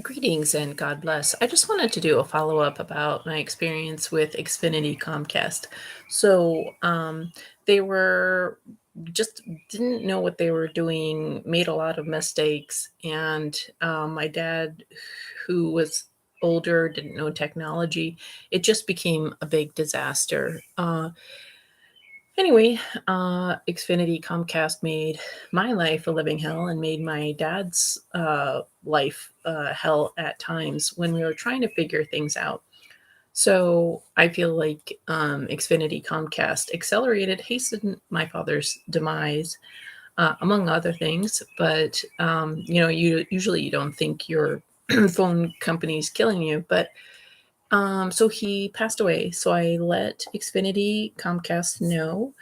Greetings and God bless. I just wanted to do a follow up about my experience with Xfinity Comcast. So, they were just didn't know what they were doing, made a lot of mistakes, and my dad, who was older, didn't know technology. It just became a big disaster. Anyway, Xfinity Comcast made my life a living hell and made my dad's life hell at times when we were trying to figure things out. So I feel like Xfinity Comcast accelerated, hastened my father's demise, among other things. But you usually you don't think your phone company's killing you, but so he passed away. So I let Xfinity Comcast know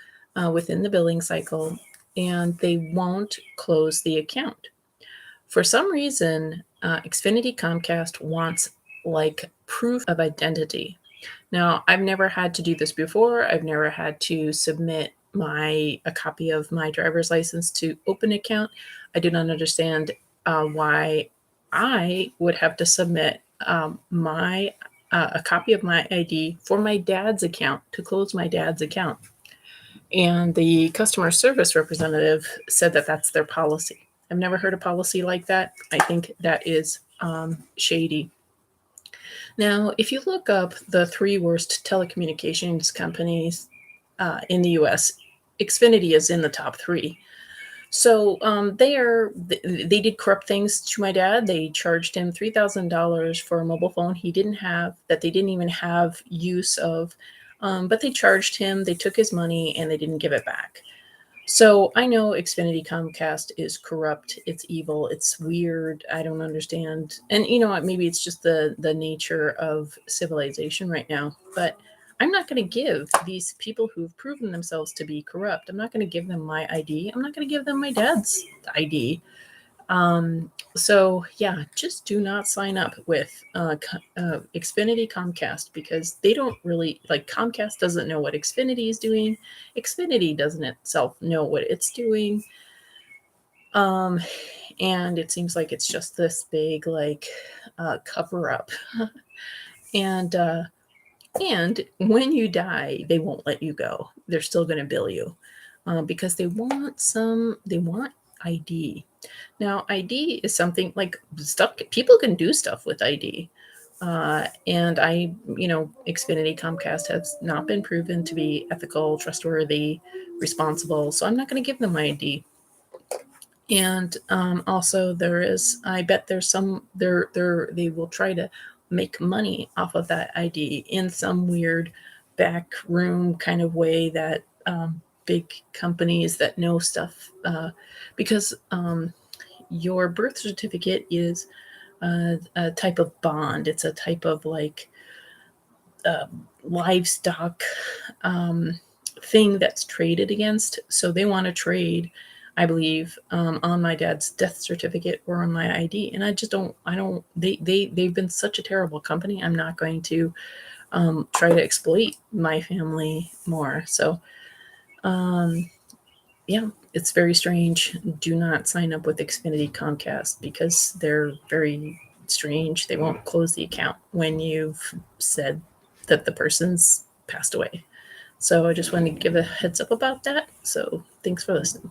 within the billing cycle, and they won't close the account. For some reason, Xfinity Comcast wants like proof of identity. Now, I've never had to do this before. I've never had to submit a copy of my driver's license to open an account. I do not understand why I would have to submit my a copy of my ID for my dad's account to close my dad's account. And the customer service representative said that that's their policy. I've never heard a policy like that. I think that is shady. Now, if you look up the three worst telecommunications companies in the US, Xfinity is in the top three. So they did corrupt things to my dad. They charged him $3,000 for a mobile phone he didn't have, that they didn't even have use of. But they charged him, they took his money, and they didn't give it back. So I know Xfinity Comcast is corrupt. It's evil. It's weird. I don't understand. And you know what? Maybe it's just the nature of civilization right now. But I'm not going to give these people who've proven themselves to be corrupt. I'm not going to give them my ID. I'm not going to give them my dad's ID. So yeah, just do not sign up with Xfinity Comcast, because they don't really, like, Comcast doesn't know what Xfinity is doing. Xfinity doesn't itself know what it's doing. Um, and it seems like it's just this big like cover up. and and when you die, they won't let you go. They're still going to bill you because they want ID. Now, ID is something like stuff people can do stuff with ID. And Xfinity Comcast has not been proven to be ethical, trustworthy, responsible. So I'm not going to give them my ID. And also, I bet there's they will try to make money off of that ID in some weird back room kind of way that big companies that know stuff, because your birth certificate is a type of bond. It's a type of like livestock thing that's traded against. So they want to trade, I believe, on my dad's death certificate or on my ID. And I just don't. I don't. They've been such a terrible company. I'm not going to try to exploit my family more. So yeah, it's very strange. Do not sign up with Xfinity Comcast because they're very strange. They won't close the account when you've said that the person's passed away. So I just wanted to give a heads up about that. So thanks for listening.